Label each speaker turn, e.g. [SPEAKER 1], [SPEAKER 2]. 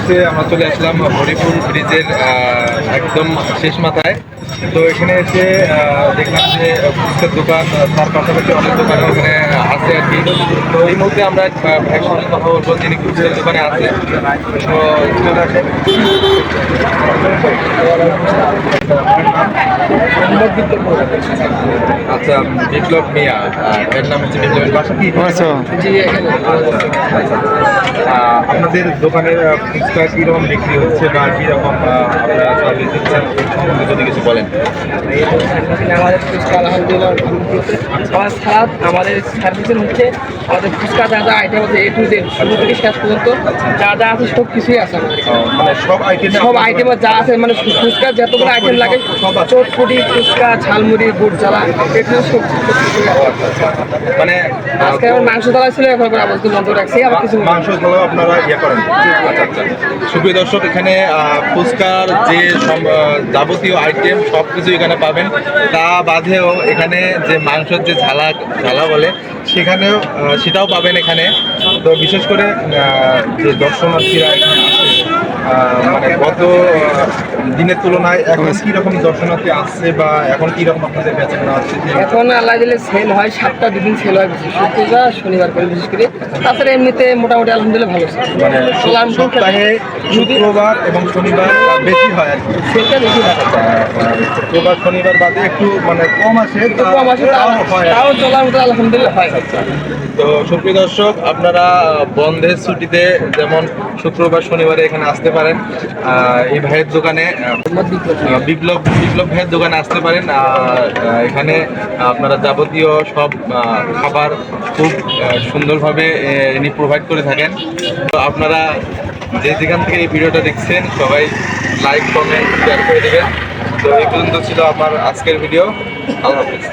[SPEAKER 1] মুহূর্তে আমরা চলে আসলাম হরিপুর ব্রিজের একদম শেষ মাথায়। তো এখানে এসে দেখলাম যে ফুচকার দোকান, তার পাশাপাশি অনেক দোকান এখানে আছে আর কি। তো এই মুহূর্তে আমরা ভাইয়ের সঙ্গে কথা বলবো যিনি ফুচকার দোকানে আছে। তো চলে আসেন। আচ্ছা, বিপ্লব মিয়া, এর নাম হচ্ছে বিপ্লবের বাসা কি?
[SPEAKER 2] আচ্ছা,
[SPEAKER 1] আপনাদের দোকানের ফুচকা কীরকম বিক্রি হচ্ছে বা কীরকম আপনারা সার্ভিস দিচ্ছেন এই সম্বন্ধে যদি কিছু বলেন।
[SPEAKER 3] আমাদের ফুচকা আলহামদুলিল্লাহ আমার সালাদ আমাদের সার্ভিসের হচ্ছে আমাদের ফুচকা যা যা আইটেম আছে A to Z শুরু থেকে শেষ পর্যন্ত যা যা আছে সব কিছুই আছে আমাদের।
[SPEAKER 1] মানে সব
[SPEAKER 3] আইটেম যা আছে মানে ফুচকা যতগুলো আইটেম লাগে চটপটি ফুচকা ঝালমুড়ি গুড় জ্বালা এগুলো সব কিছুই আছে।
[SPEAKER 1] মানে
[SPEAKER 3] আজকে আমার মাংস জ্বালা ছিল এখন আবার বন্ধ রাখছি আবার কিছু
[SPEAKER 1] মাংস ঝোলাও আপনারা ইয়ে করেন। আচ্ছা আচ্ছা, সুপ্রিয় দর্শক, এখানে ফুচকার যে যাবতীয় আইটেম সব কিছু এখানে পাবেন। তা বাদেও এখানে যে মাংসের যে ঝালা বলে সেখানেও সেটাও পাবেন এখানে। তো বিশেষ করে যে দর্শনার্থীরা এখানে আসে, মানে গত দিনের তুলনায় এখন কীরকম দর্শনার্থী আসছে বা এখন কীরকম আপনাদের বেচাকেনা হচ্ছে?
[SPEAKER 3] এখন আল্লাহ দিলে সেল হয় 7টা দুদিন সেল হয় বেশি শুক্রবার শনিবার করে বিশেষ করে। তাছাড়া এমনিতে মোটামুটি আলহামদুলিল্লাহ ভালো
[SPEAKER 1] মানে সপ্তাহে শুক্রবার এবং শনিবার বেশি হয় আর কি,
[SPEAKER 3] সেলটা বেশি হয়।
[SPEAKER 1] শুক্রবার শনিবার বাদে একটু মানে কম আসে,
[SPEAKER 3] কম আসে তাও চলার মতো আলহামদুলিল্লাহ হয়।
[SPEAKER 1] তো সুপ্রিয় দর্শক, আপনারা বন্ধের ছুটিতে যেমন শুক্রবার শনিবারে এখানে আসতে পারেন। এই ভাইয়ের দোকানে বিপ্লব ভাইয়ের দোকানে আসতে পারেন। এখানে আপনারা যাবতীয় সব খাবার খুব সুন্দরভাবে ইনি প্রোভাইড করে থাকেন। তো আপনারা যেখান থেকে এই ভিডিওটা দেখছেন সবাই লাইক কমেন্ট শেয়ার করে দেবেন। তো এই পর্যন্ত ছিল আমার আজকের ভিডিও। আল্লাহ হাফেজ।